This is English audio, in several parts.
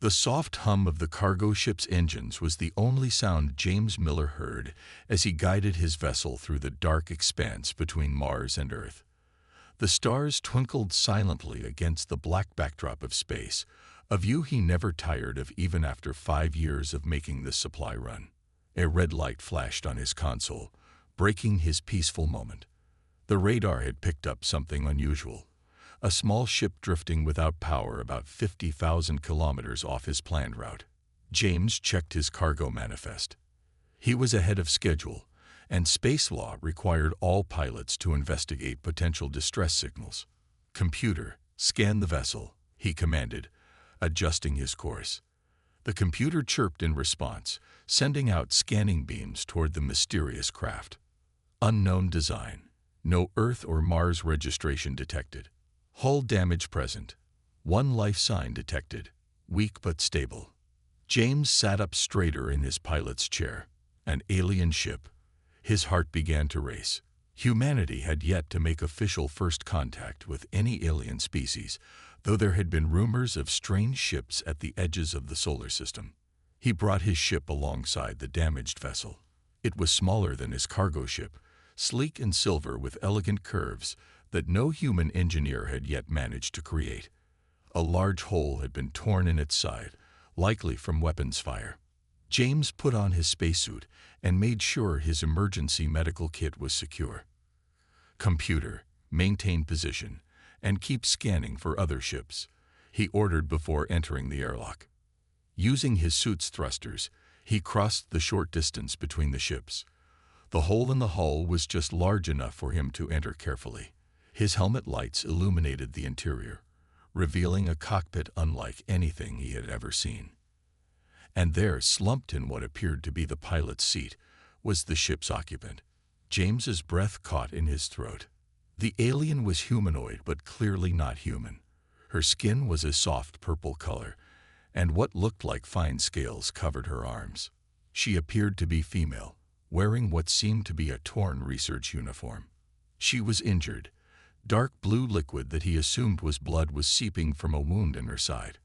The soft hum of the cargo ship's engines was the only sound James Miller heard as he guided his vessel through the dark expanse between Mars and Earth. The stars twinkled silently against the black backdrop of space, a view he never tired of even after 5 years of making this supply run. A red light flashed on his console, breaking his peaceful moment. The radar had picked up something unusual. A small ship drifting without power about 50,000 kilometers off his planned route. James checked his cargo manifest. He was ahead of schedule, and space law required all pilots to investigate potential distress signals. "Computer, scan the vessel," he commanded, adjusting his course. The computer chirped in response, sending out scanning beams toward the mysterious craft. Unknown design. No Earth or Mars registration detected. Hull damage present. One life sign detected. Weak but stable. James sat up straighter in his pilot's chair. An alien ship. His heart began to race. Humanity had yet to make official first contact with any alien species, though there had been rumors of strange ships at the edges of the solar system. He brought his ship alongside the damaged vessel. It was smaller than his cargo ship, sleek and silver with elegant curves that no human engineer had yet managed to create. A large hole had been torn in its side, likely from weapons fire. James put on his spacesuit and made sure his emergency medical kit was secure. "Computer, maintain position, and keep scanning for other ships," he ordered before entering the airlock. Using his suit's thrusters, he crossed the short distance between the ships. The hole in the hull was just large enough for him to enter carefully. His helmet lights illuminated the interior, revealing a cockpit unlike anything he had ever seen. And there, slumped in what appeared to be the pilot's seat, was the ship's occupant. James's breath caught in his throat. The alien was humanoid but clearly not human. Her skin was a soft purple color, and what looked like fine scales covered her arms. She appeared to be female, wearing what seemed to be a torn research uniform. She was injured. Dark blue liquid that he assumed was blood was seeping from a wound in her side.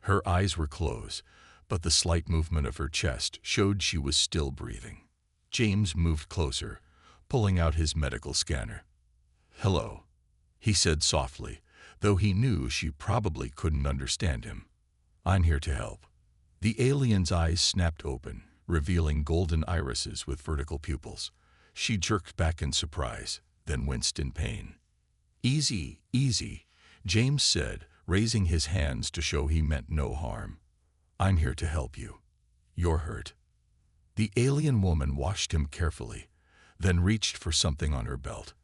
Her eyes were closed, but the slight movement of her chest showed she was still breathing. James moved closer, pulling out his medical scanner. "Hello," he said softly, though he knew she probably couldn't understand him. "I'm here to help." The alien's eyes snapped open, revealing golden irises with vertical pupils. She jerked back in surprise, then winced in pain. "Easy, easy," James said, raising his hands to show he meant no harm. "I'm here to help you. You're hurt." The alien woman watched him carefully, then reached for something on her belt.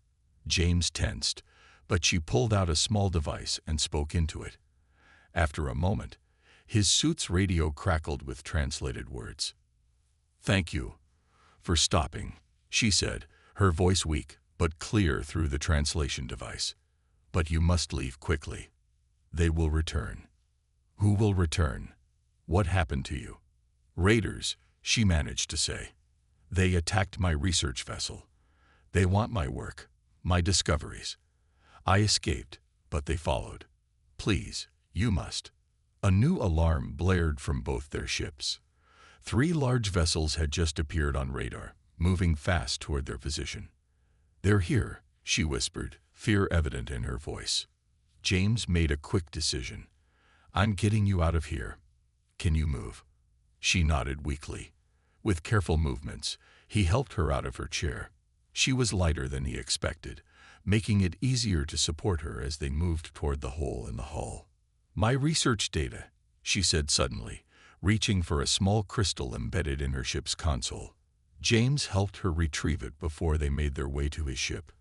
James tensed, but she pulled out a small device and spoke into it. After a moment, his suit's radio crackled with translated words. "Thank you for stopping," she said, her voice weak but clear through the translation device. "But you must leave quickly. They will return." "Who will return? What happened to you?" "Raiders," she managed to say. "They attacked my research vessel. They want my work, my discoveries. I escaped, but they followed. Please, you must." A new alarm blared from both their ships. 3 large vessels had just appeared on radar, moving fast toward their position. "They're here," she whispered, fear evident in her voice. James made a quick decision. "I'm getting you out of here. Can you move?" She nodded weakly. With careful movements, he helped her out of her chair. She was lighter than he expected, making it easier to support her as they moved toward the hole in the hull. "My research data," she said suddenly, reaching for a small crystal embedded in her ship's console. James helped her retrieve it before they made their way to his ship.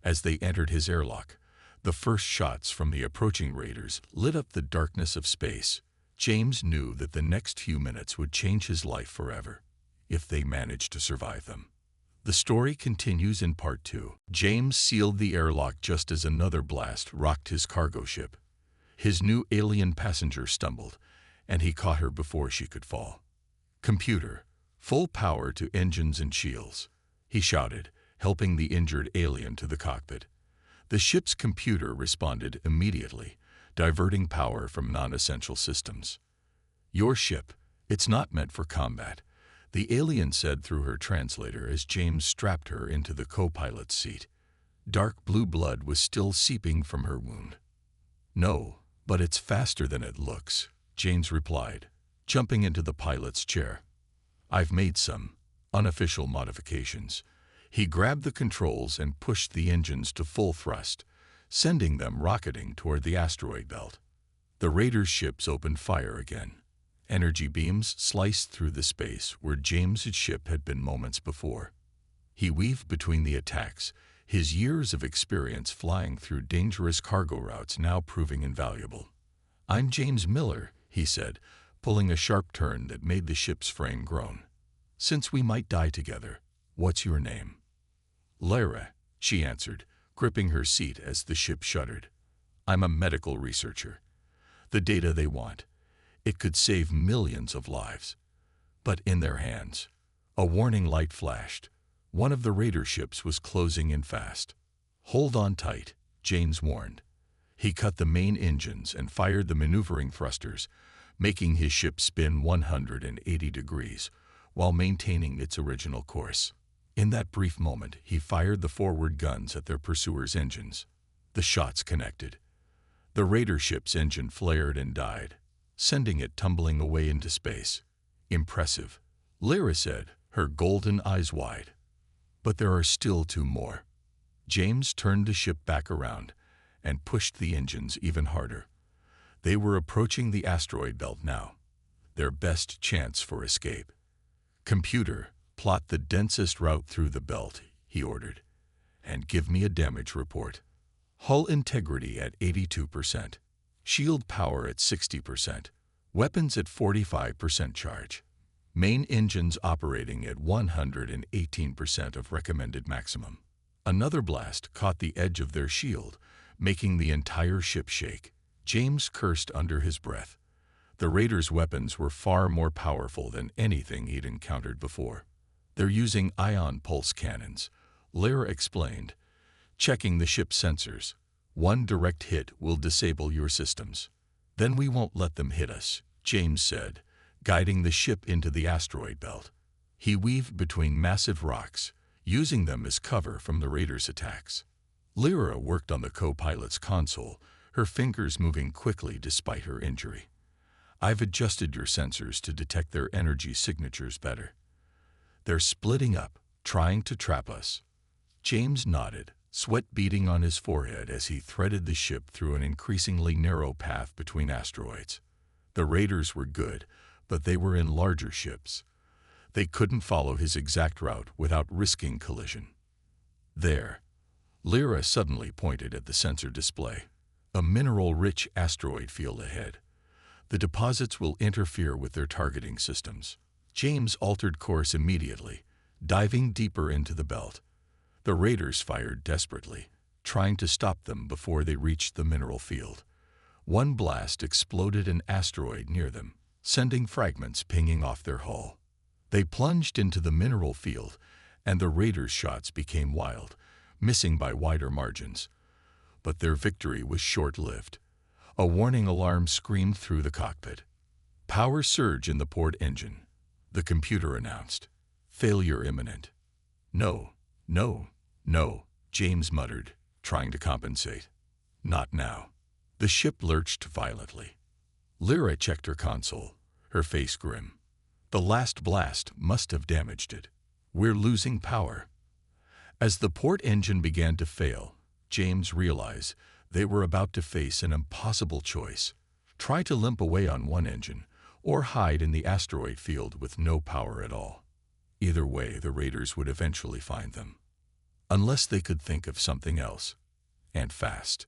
As they entered his airlock, the first shots from the approaching raiders lit up the darkness of space. James knew that the next few minutes would change his life forever, if they managed to survive them. The story continues in Part 2. James sealed the airlock just as another blast rocked his cargo ship. His new alien passenger stumbled, and he caught her before she could fall. "Computer, full power to engines and shields," he shouted, helping the injured alien to the cockpit. The ship's computer responded immediately, diverting power from non-essential systems. "Your ship. It's not meant for combat," the alien said through her translator as James strapped her into the co-pilot's seat. Dark blue blood was still seeping from her wound. "No, but it's faster than it looks," James replied, jumping into the pilot's chair. "I've made some unofficial modifications." He grabbed the controls and pushed the engines to full thrust, sending them rocketing toward the asteroid belt. The Raiders' ships opened fire again. Energy beams sliced through the space where James's ship had been moments before. He weaved between the attacks, his years of experience flying through dangerous cargo routes now proving invaluable. "I'm James Miller," he said, pulling a sharp turn that made the ship's frame groan. "Since we might die together, what's your name?" "Lyra," she answered, gripping her seat as the ship shuddered. "I'm a medical researcher. The data they want. It could save millions of lives." But in their hands, a warning light flashed. One of the Raider ships was closing in fast. "Hold on tight," James warned. He cut the main engines and fired the maneuvering thrusters, making his ship spin 180 degrees while maintaining its original course. In that brief moment, he fired the forward guns at their pursuers' engines. The shots connected. The Raider ship's engine flared and died, sending it tumbling away into space. "Impressive," Lyra said, her golden eyes wide. "But there are still two more." James turned the ship back around and pushed the engines even harder. They were approaching the asteroid belt now, their best chance for escape. "Computer, plot the densest route through the belt," he ordered, "and give me a damage report. Hull integrity at 82%, shield power at 60%, weapons at 45% charge, main engines operating at 118% of recommended maximum." Another blast caught the edge of their shield, making the entire ship shake. James cursed under his breath. The Raiders' weapons were far more powerful than anything he'd encountered before. "They're using ion pulse cannons," Lyra explained, checking the ship's sensors. "One direct hit will disable your systems." "Then we won't let them hit us," James said, guiding the ship into the asteroid belt. He weaved between massive rocks, using them as cover from the Raiders' attacks. Lyra worked on the co-pilot's console, her fingers moving quickly despite her injury. "I've adjusted your sensors to detect their energy signatures better. They're splitting up, trying to trap us." James nodded, sweat beading on his forehead as he threaded the ship through an increasingly narrow path between asteroids. The Raiders were good, but they were in larger ships. They couldn't follow his exact route without risking collision. "There." Lyra suddenly pointed at the sensor display. "A mineral-rich asteroid field ahead. The deposits will interfere with their targeting systems." James altered course immediately, diving deeper into the belt. The Raiders fired desperately, trying to stop them before they reached the mineral field. One blast exploded an asteroid near them, sending fragments pinging off their hull. They plunged into the mineral field, and the Raiders' shots became wild, missing by wider margins. But their victory was short-lived. A warning alarm screamed through the cockpit. "Power surge in the port engine," the computer announced. "Failure imminent." "No, no, no," James muttered, trying to compensate. "Not now." The ship lurched violently. Lyra checked her console, her face grim. "The last blast must have damaged it. We're losing power." As the port engine began to fail, James realized they were about to face an impossible choice: try to limp away on one engine, or hide in the asteroid field with no power at all. Either way, the Raiders would eventually find them. Unless they could think of something else. And fast.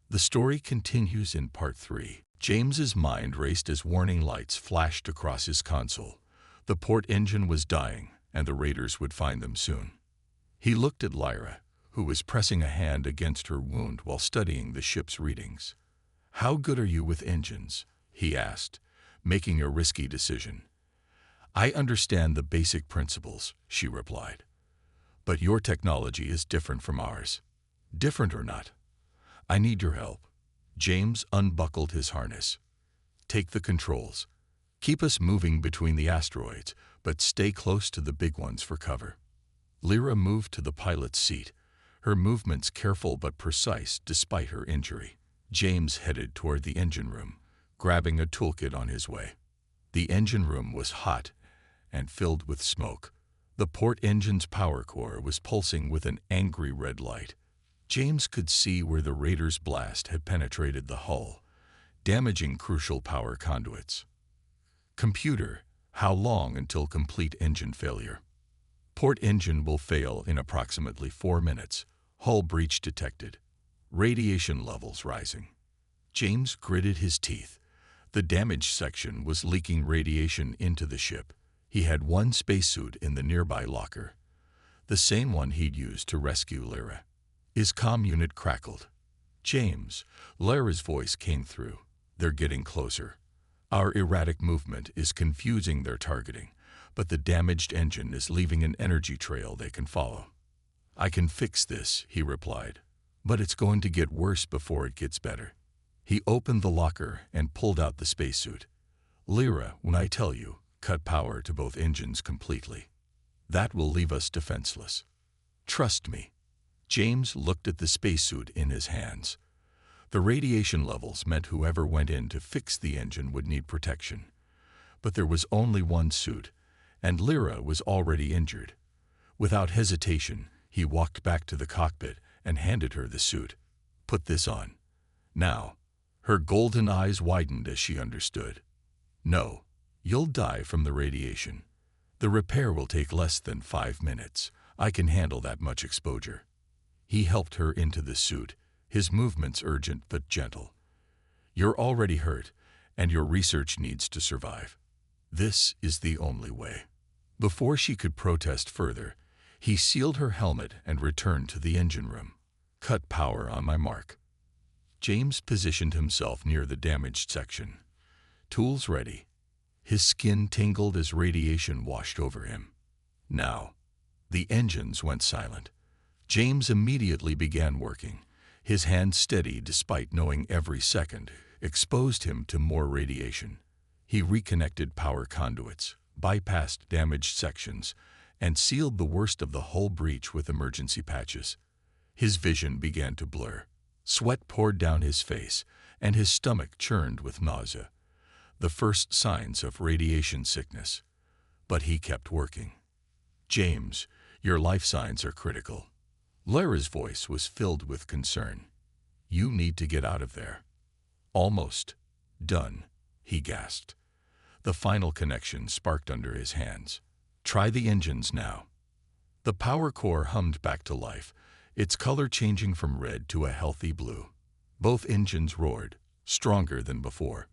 The story continues in Part 3. James's mind raced as warning lights flashed across his console. The port engine was dying, and the Raiders would find them soon. He looked at Lyra, who was pressing a hand against her wound while studying the ship's readings. "How good are you with engines?" he asked, making a risky decision. "I understand the basic principles," she replied. "But your technology is different from ours." "Different or not, I need your help." James unbuckled his harness. "Take the controls. Keep us moving between the asteroids, but stay close to the big ones for cover." Lyra moved to the pilot's seat, her movements careful but precise despite her injury. James headed toward the engine room, grabbing a toolkit on his way. The engine room was hot and filled with smoke. The port engine's power core was pulsing with an angry red light. James could see where the Raiders' blast had penetrated the hull, damaging crucial power conduits. "Computer, how long until complete engine failure?" "Port engine will fail in approximately 4 minutes. Hull breach detected. Radiation levels rising." James gritted his teeth. The damaged section was leaking radiation into the ship. He had one spacesuit in the nearby locker, the same one he'd used to rescue Lyra. His comm unit crackled. "James," Lyra's voice came through. "They're getting closer. Our erratic movement is confusing their targeting, but the damaged engine is leaving an energy trail they can follow." "I can fix this," he replied, "but it's going to get worse before it gets better." He opened the locker and pulled out the spacesuit. "Lyra, when I tell you, cut power to both engines completely. That will leave us defenseless. Trust me." James looked at the spacesuit in his hands. The radiation levels meant whoever went in to fix the engine would need protection. But there was only one suit, and Lyra was already injured. Without hesitation, he walked back to the cockpit and handed her the suit. "Put this on. Now." Her golden eyes widened as she understood. "No, you'll die from the radiation. The repair will take less than 5 minutes. I can handle that much exposure." He helped her into the suit, his movements urgent but gentle. "You're already hurt, and your research needs to survive. This is the only way." Before she could protest further, he sealed her helmet and returned to the engine room. "Cut power on my mark." James positioned himself near the damaged section. Tools ready. His skin tingled as radiation washed over him. Now, the engines went silent. James immediately began working. His hands steady despite knowing every second exposed him to more radiation. He reconnected power conduits, bypassed damaged sections, and sealed the worst of the hull breach with emergency patches. His vision began to blur. Sweat poured down his face, and his stomach churned with nausea, the first signs of radiation sickness. But he kept working. "James, your life signs are critical." Lyra's voice was filled with concern. "You need to get out of there." "Almost done," he gasped. The final connection sparked under his hands. "Try the engines now." The power core hummed back to life, its color changing from red to a healthy blue. Both engines roared, stronger than before.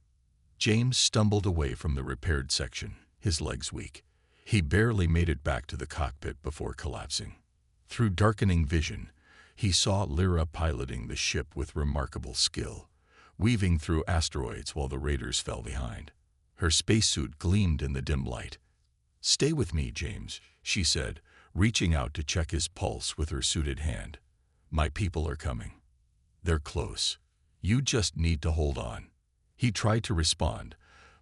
James stumbled away from the repaired section, his legs weak. He barely made it back to the cockpit before collapsing. Through darkening vision, he saw Lyra piloting the ship with remarkable skill, weaving through asteroids while the Raiders fell behind. Her spacesuit gleamed in the dim light. "Stay with me, James," she said, reaching out to check his pulse with her suited hand. "My people are coming. They're close. You just need to hold on." He tried to respond,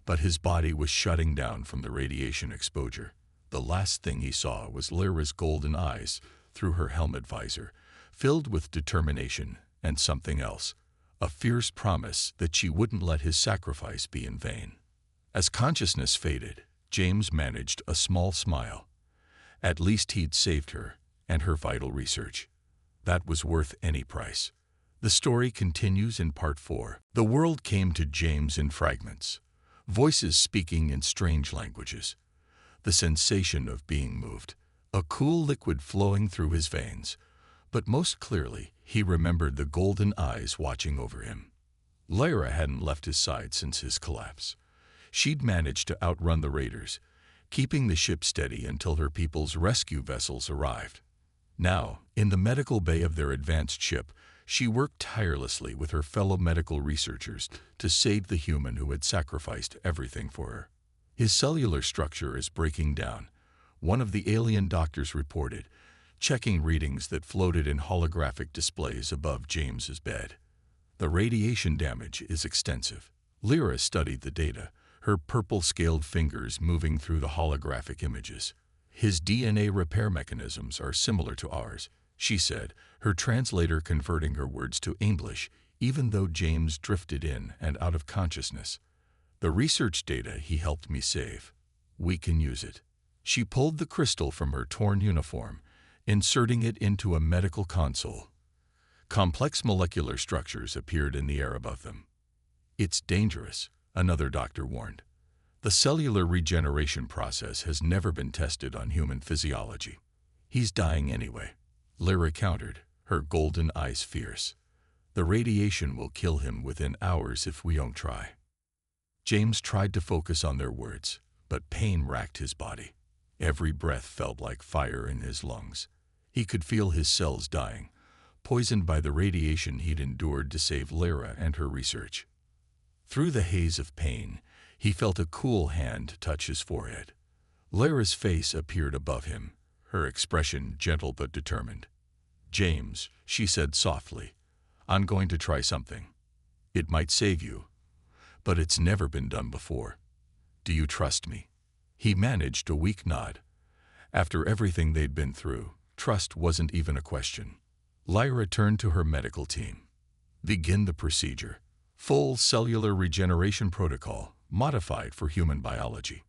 but his body was shutting down from the radiation exposure. The last thing he saw was Lyra's golden eyes through her helmet visor, filled with determination and something else, a fierce promise that she wouldn't let his sacrifice be in vain. As consciousness faded, James managed a small smile. At least he'd saved her and her vital research. That was worth any price. The story continues in Part 4. The world came to James in fragments, voices speaking in strange languages, the sensation of being moved, a cool liquid flowing through his veins. But most clearly, he remembered the golden eyes watching over him. Lyra hadn't left his side since his collapse. She'd managed to outrun the Raiders, keeping the ship steady until her people's rescue vessels arrived. Now, in the medical bay of their advanced ship, she worked tirelessly with her fellow medical researchers to save the human who had sacrificed everything for her. "His cellular structure is breaking down," one of the alien doctors reported, checking readings that floated in holographic displays above James's bed. "The radiation damage is extensive." Lyra studied the data, her purple-scaled fingers moving through the holographic images. "His DNA repair mechanisms are similar to ours," she said, her translator converting her words to English, even though James drifted in and out of consciousness. "The research data he helped me save. We can use it." She pulled the crystal from her torn uniform, inserting it into a medical console. Complex molecular structures appeared in the air above them. "It's dangerous," another doctor warned. "The cellular regeneration process has never been tested on human physiology." "He's dying anyway," Lyra countered, her golden eyes fierce. "The radiation will kill him within hours if we don't try." James tried to focus on their words, but pain racked his body. Every breath felt like fire in his lungs. He could feel his cells dying, poisoned by the radiation he'd endured to save Lyra and her research. Through the haze of pain, he felt a cool hand touch his forehead. Lyra's face appeared above him, her expression gentle but determined. "James," she said softly, "I'm going to try something. It might save you, but it's never been done before. Do you trust me?" He managed a weak nod. After everything they'd been through, trust wasn't even a question. Lyra turned to her medical team. "Begin the procedure. Full cellular regeneration protocol, modified for human biology."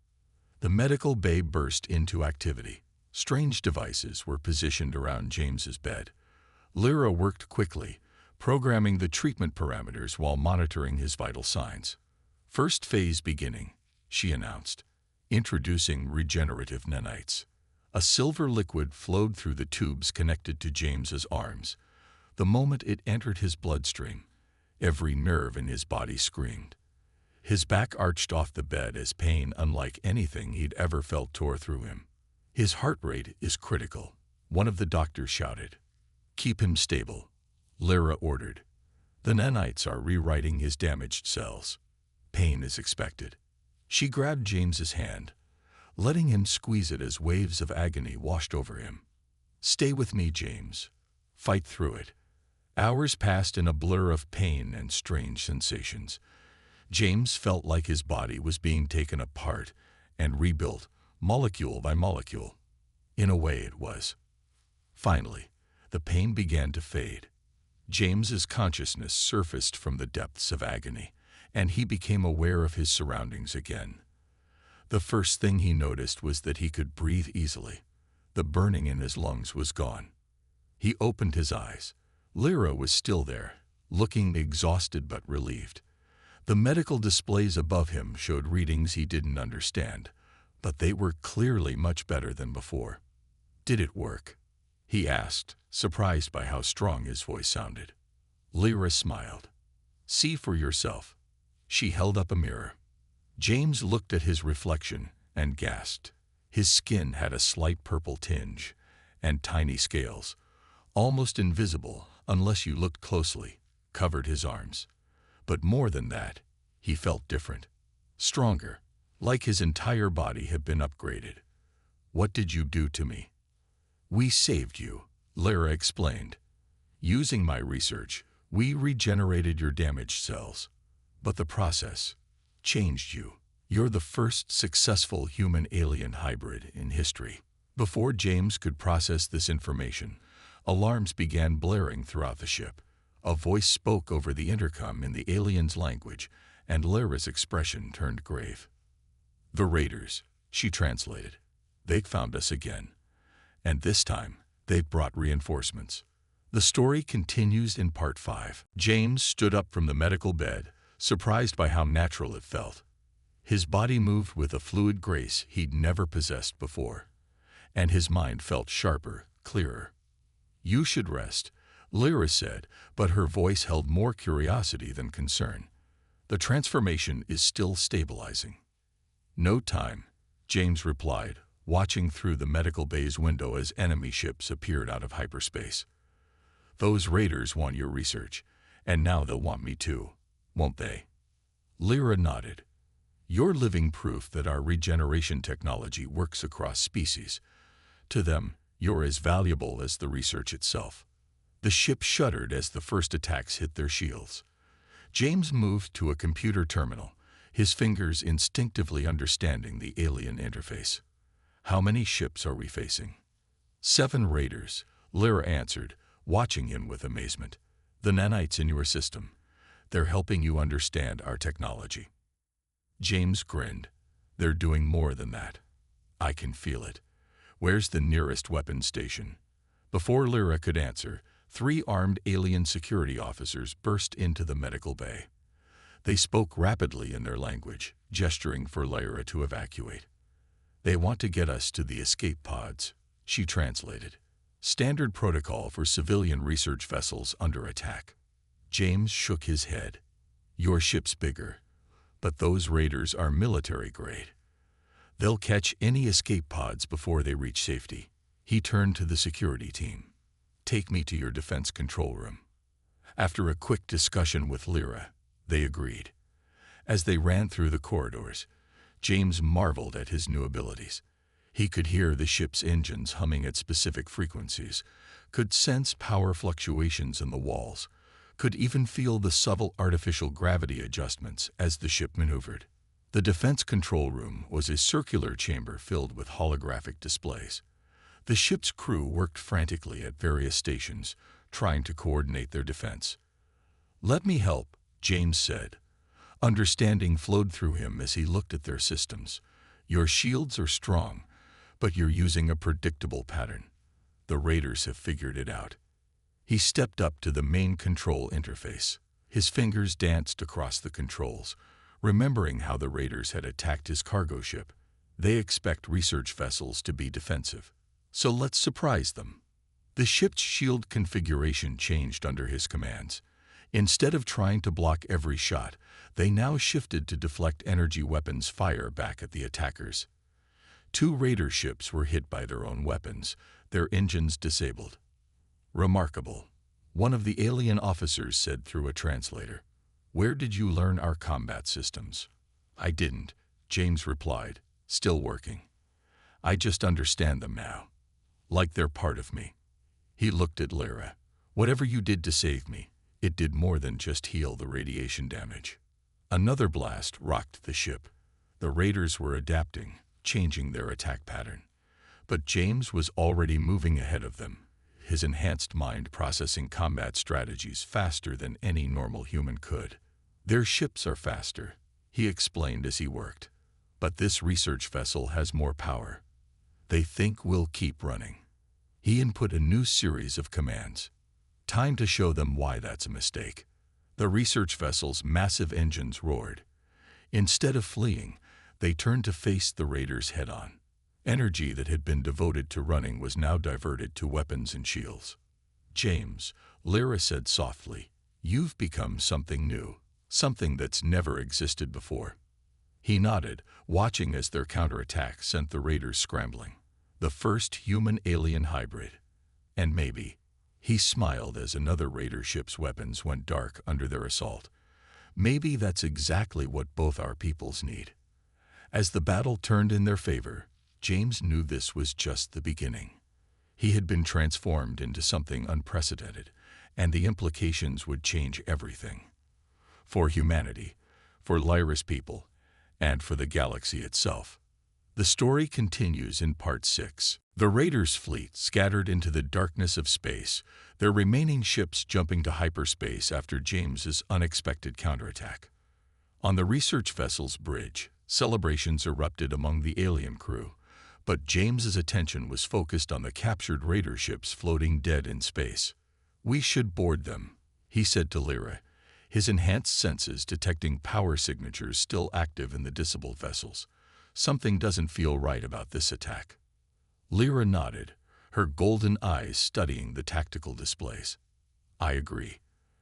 The medical bay burst into activity. Strange devices were positioned around James's bed. Lyra worked quickly, programming the treatment parameters while monitoring his vital signs. "First phase beginning," she announced, introducing regenerative nanites. A silver liquid flowed through the tubes connected to James's arms. The moment it entered his bloodstream, every nerve in his body screamed. His back arched off the bed as pain unlike anything he'd ever felt tore through him. "His heart rate is critical," one of the doctors shouted. "Keep him stable," Lyra ordered. "The nanites are rewriting his damaged cells. Pain is expected." She grabbed James's hand, letting him squeeze it as waves of agony washed over him. "Stay with me, James. Fight through it." Hours passed in a blur of pain and strange sensations. James felt like his body was being taken apart and rebuilt, molecule by molecule. In a way, it was. Finally, the pain began to fade. James's consciousness surfaced from the depths of agony, and he became aware of his surroundings again. The first thing he noticed was that he could breathe easily. The burning in his lungs was gone. He opened his eyes. Lyra was still there, looking exhausted but relieved. The medical displays above him showed readings he didn't understand, but they were clearly much better than before. "Did it work?" he asked, surprised by how strong his voice sounded. Lyra smiled. "See for yourself." She held up a mirror. James looked at his reflection and gasped. His skin had a slight purple tinge, and tiny scales, almost invisible unless you looked closely, covered his arms. But more than that, he felt different, stronger, like his entire body had been upgraded. "What did you do to me?" "We saved you," Lyra explained. "Using my research, we regenerated your damaged cells. But the process changed you. You're the first successful human-alien hybrid in history." Before James could process this information, alarms began blaring throughout the ship. A voice spoke over the intercom in the alien's language, and Lyra's expression turned grave. "The Raiders," she translated. "They found us again. And this time, they've brought reinforcements." The story continues in Part 5. James stood up from the medical bed, surprised by how natural it felt. His body moved with a fluid grace he'd never possessed before, and his mind felt sharper, clearer. "You should rest," Lyra said, but her voice held more curiosity than concern. "The transformation is still stabilizing." "No time," James replied, watching through the medical bay's window as enemy ships appeared out of hyperspace. "Those raiders want your research, and now they'll want me too, won't they?" Lyra nodded. "You're living proof that our regeneration technology works across species. To them, you're as valuable as the research itself." The ship shuddered as the first attacks hit their shields. James moved to a computer terminal, his fingers instinctively understanding the alien interface. "How many ships are we facing?" "7 raiders," Lyra answered, watching him with amazement. "The nanites in your system. They're helping you understand our technology." James grinned. "They're doing more than that. I can feel it. Where's the nearest weapons station?" Before Lyra could answer, 3 armed alien security officers burst into the medical bay. They spoke rapidly in their language, gesturing for Lyra to evacuate. "They want to get us to the escape pods," she translated. "Standard protocol for civilian research vessels under attack." James shook his head. "Your ship's bigger, but those raiders are military grade. They'll catch any escape pods before they reach safety." He turned to the security team. "Take me to your defense control room." After a quick discussion with Lyra, they agreed. As they ran through the corridors, James marveled at his new abilities. He could hear the ship's engines humming at specific frequencies, could sense power fluctuations in the walls, could even feel the subtle artificial gravity adjustments as the ship maneuvered. The defense control room was a circular chamber filled with holographic displays. The ship's crew worked frantically at various stations, trying to coordinate their defense. "Let me help," James said. Understanding flowed through him as he looked at their systems. "Your shields are strong, but you're using a predictable pattern. The raiders have figured it out." He stepped up to the main control interface. His fingers danced across the controls, remembering how the raiders had attacked his cargo ship. They expect research vessels to be defensive. So let's surprise them. The ship's shield configuration changed under his commands. Instead of trying to block every shot, they now shifted to deflect energy weapons fire back at the attackers. 2 raider ships were hit by their own weapons, their engines disabled. "Remarkable," one of the alien officers said through a translator. "Where did you learn our combat systems?" "I didn't," James replied, still working. "I just understand them now, like they're part of me." He looked at Lyra. "Whatever you did to save me, it did more than just heal the radiation damage." Another blast rocked the ship. The raiders were adapting, changing their attack pattern. But James was already moving ahead of them, his enhanced mind processing combat strategies faster than any normal human could. "Their ships are faster," he explained as he worked. "But this research vessel has more power. They think we'll keep running." He input a new series of commands. Time to show them why that's a mistake. The research vessel's massive engines roared. Instead of fleeing, they turned to face the raiders head-on. Energy that had been devoted to running was now diverted to weapons and shields. "James," Lyra said softly, "you've become something new, something that's never existed before." He nodded, watching as their counterattack sent the raiders scrambling. The first human-alien hybrid. And maybe, he smiled as another raider ship's weapons went dark under their assault. Maybe that's exactly what both our peoples need. As the battle turned in their favor, James knew this was just the beginning. He had been transformed into something unprecedented, and the implications would change everything. For humanity, for Lyra's people, and for the galaxy itself. The story continues in Part 6. The Raiders' fleet scattered into the darkness of space, their remaining ships jumping to hyperspace after James's unexpected counterattack. On the research vessel's bridge, celebrations erupted among the alien crew, but James's attention was focused on the captured raider ships floating dead in space. "We should board them," he said to Lyra, his enhanced senses detecting power signatures still active in the disabled vessels. "Something doesn't feel right about this attack." Lyra nodded, her golden eyes studying the tactical displays. "I agree.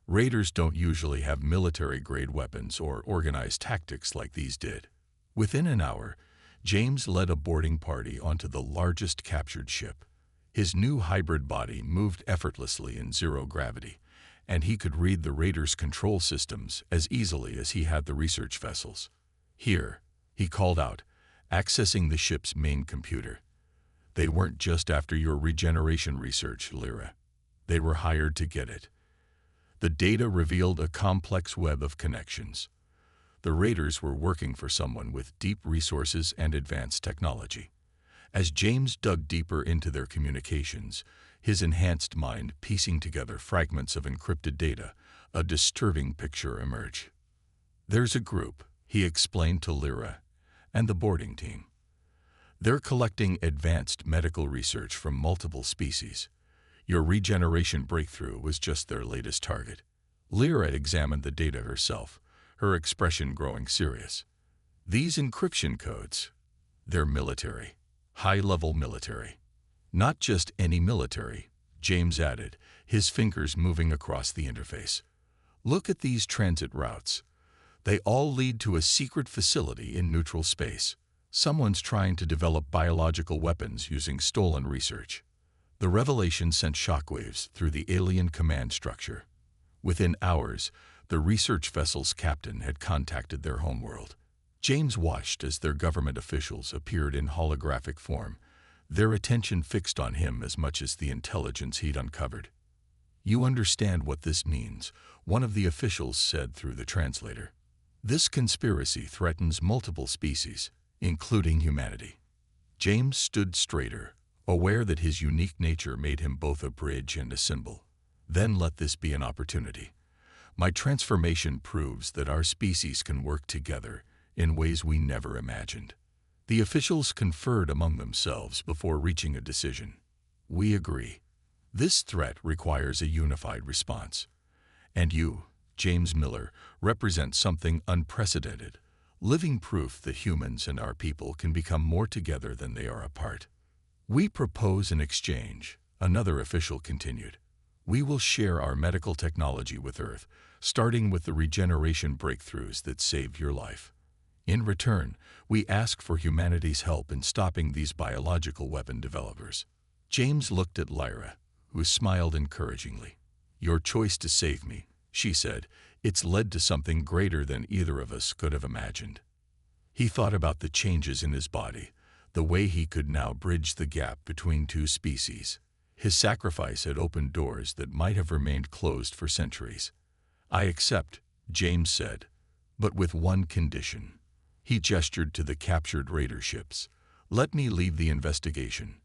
Raiders don't usually have military-grade weapons or organized tactics like these did." Within an hour, James led a boarding party onto the largest captured ship. His new hybrid body moved effortlessly in zero gravity, and he could read the Raiders' control systems as easily as he had the research vessels. "Here," he called out, accessing the ship's main computer. "They weren't just after your regeneration research, Lyra. They were hired to get it." The data revealed a complex web of connections. The raiders were working for someone with deep resources and advanced technology. As James dug deeper into their communications, his enhanced mind piecing together fragments of encrypted data, a disturbing picture emerged. "There's a group," he explained to Lyra, "and the boarding team. They're collecting advanced medical research from multiple species. Your regeneration breakthrough was just their latest target." Lyra examined the data herself, her expression growing serious. "These encryption codes, they're military. High-level military. Not just any military," James added, his fingers moving across the interface. "Look at these transit routes. They all lead to a secret facility in neutral space. Someone's trying to develop biological weapons using stolen research." The revelation sent shockwaves through the alien command structure. Within hours, the research vessel's captain had contacted their homeworld. James watched as their government officials appeared in holographic form, their attention fixed on him as much as the intelligence he'd uncovered. "You understand what this means," one of the officials said through the translator. "This conspiracy threatens multiple species, including humanity." James stood straighter, aware that his unique nature made him both a bridge and a symbol. "Then let this be an opportunity. My transformation proves that our species can work together in ways we never imagined." The officials conferred among themselves before reaching a decision. "We agree. This threat requires a unified response. And you, James Miller, represent something unprecedented, living proof that humans and our people can become more together than they are apart." "We propose an exchange," another official continued. "We will share our medical technology with Earth, starting with the regeneration breakthroughs that saved your life. In return, we ask for humanity's help in stopping these biological weapon developers." James looked at Lyra, who smiled encouragingly. "Your choice to save me," she said, "it's led to something greater than either of us could have imagined." He thought about the changes in his body, the way he could now bridge the gap between two species. His sacrifice had opened doors that might have remained closed for centuries. "I accept," James said, "but with one condition." He gestured to the captured raider ships. "Let me leave the investigation.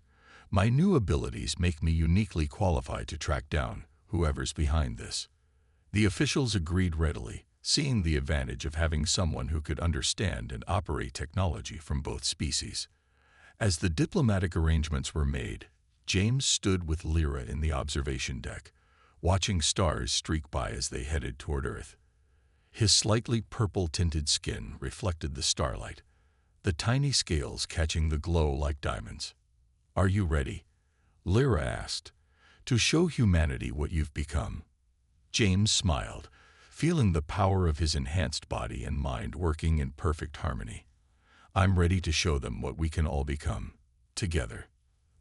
My new abilities make me uniquely qualified to track down whoever's behind this." The officials agreed readily, seeing the advantage of having someone who could understand and operate technology from both species. As the diplomatic arrangements were made, James stood with Lyra in the observation deck, watching stars streak by as they headed toward Earth. His slightly purple-tinted skin reflected the starlight, the tiny scales catching the glow like diamonds. "Are you ready?" Lyra asked, "to show humanity what you've become?" James smiled, feeling the power of his enhanced body and mind working in perfect harmony. "I'm ready to show them what we can all become, together."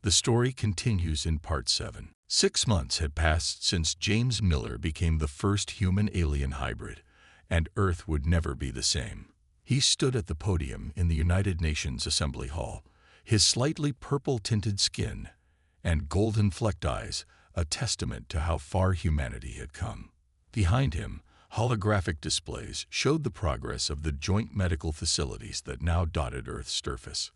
The story continues in Part 7. 6 months had passed since James Miller became the first human-alien hybrid, and Earth would never be the same. He stood at the podium in the United Nations Assembly Hall, his slightly purple-tinted skin and golden-flecked eyes a testament to how far humanity had come. Behind him, holographic displays showed the progress of the joint medical facilities that now dotted Earth's surface.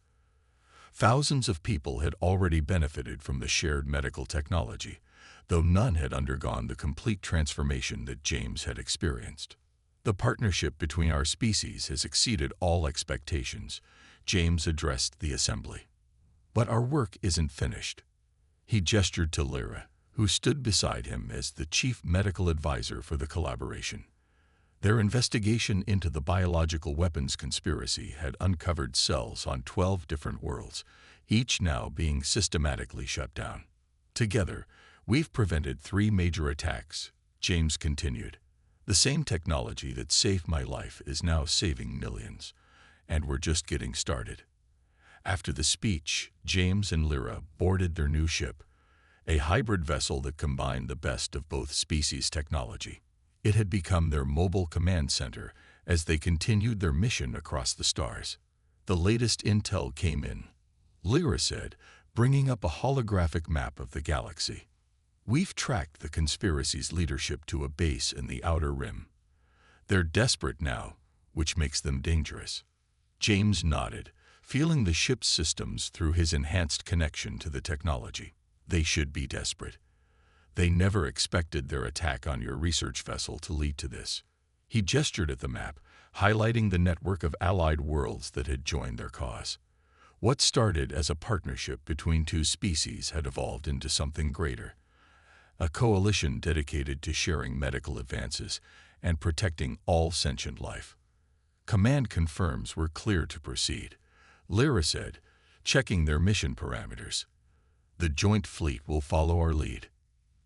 Thousands of people had already benefited from the shared medical technology, though none had undergone the complete transformation that James had experienced. "The partnership between our species has exceeded all expectations," James addressed the assembly. "But our work isn't finished." He gestured to Lyra, who stood beside him as the chief medical advisor for the collaboration. Their investigation into the biological weapons conspiracy had uncovered cells on 12 different worlds, each now being systematically shut down. "Together, we've prevented 3 major attacks," James continued. "The same technology that saved my life is now saving millions, and we're just getting started." After the speech, James and Lyra boarded their new ship, a hybrid vessel that combined the best of both species' technology. It had become their mobile command center as they continued their mission across the stars. "The latest intel came in," Lyra said, bringing up a holographic map of the galaxy. "We've tracked the conspiracy's leadership to a base in the Outer Rim. They're desperate now, which makes them dangerous. James nodded, feeling the ship's systems through his enhanced connection to the technology. They should be desperate. They never expected their attack on your research vessel to lead to this. He gestured at the map, highlighting the network of allied worlds that had joined their cause. What started as a partnership between two species had evolved into something greater. A coalition dedicated to sharing medical advances and protecting all sentient life. Command confirms we're clear to proceed, Lyra said, checking their mission parameters. The joint fleet will follow our lead.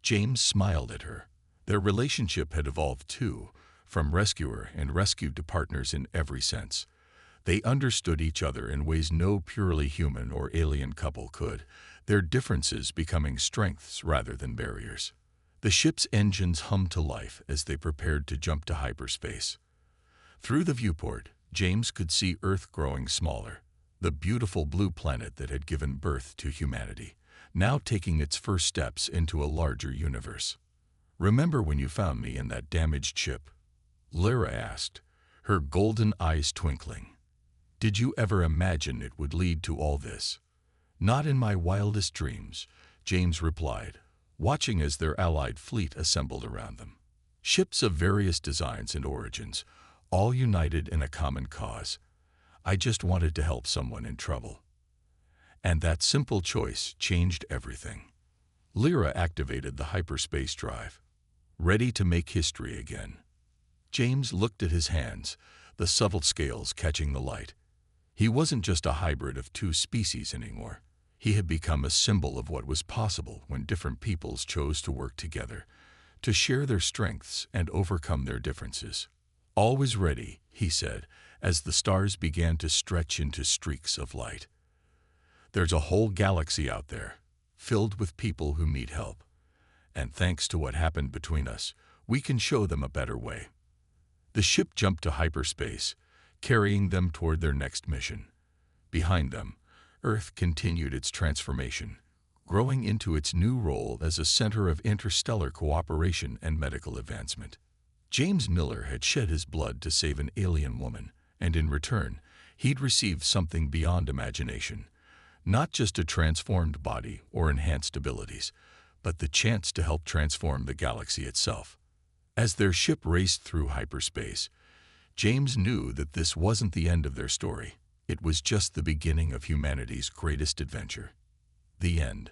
James smiled at her. Their relationship had evolved too, from rescuer and rescued to partners in every sense. They understood each other in ways no purely human or alien couple could, their differences becoming strengths rather than barriers. The ship's engines hummed to life as they prepared to jump to hyperspace. Through the viewport, James could see Earth growing smaller, the beautiful blue planet that had given birth to humanity, now taking its first steps into a larger universe. "Remember when you found me in that damaged ship?" Lyra asked, her golden eyes twinkling. "Did you ever imagine it would lead to all this?" "Not in my wildest dreams," James replied, watching as their allied fleet assembled around them. Ships of various designs and origins, all united in a common cause. I just wanted to help someone in trouble. And that simple choice changed everything. Lyra activated the hyperspace drive, ready to make history again. James looked at his hands, the subtle scales catching the light. He wasn't just a hybrid of two species anymore. He had become a symbol of what was possible when different peoples chose to work together, to share their strengths and overcome their differences. "Always ready," he said, as the stars began to stretch into streaks of light. "There's a whole galaxy out there, filled with people who need help. And thanks to what happened between us, we can show them a better way." The ship jumped to hyperspace, carrying them toward their next mission. Behind them, Earth continued its transformation, growing into its new role as a center of interstellar cooperation and medical advancement. James Miller had shed his blood to save an alien woman, and in return, he'd received something beyond imagination. Not just a transformed body or enhanced abilities, but the chance to help transform the galaxy itself. As their ship raced through hyperspace, James knew that this wasn't the end of their story. It was just the beginning of humanity's greatest adventure. The end.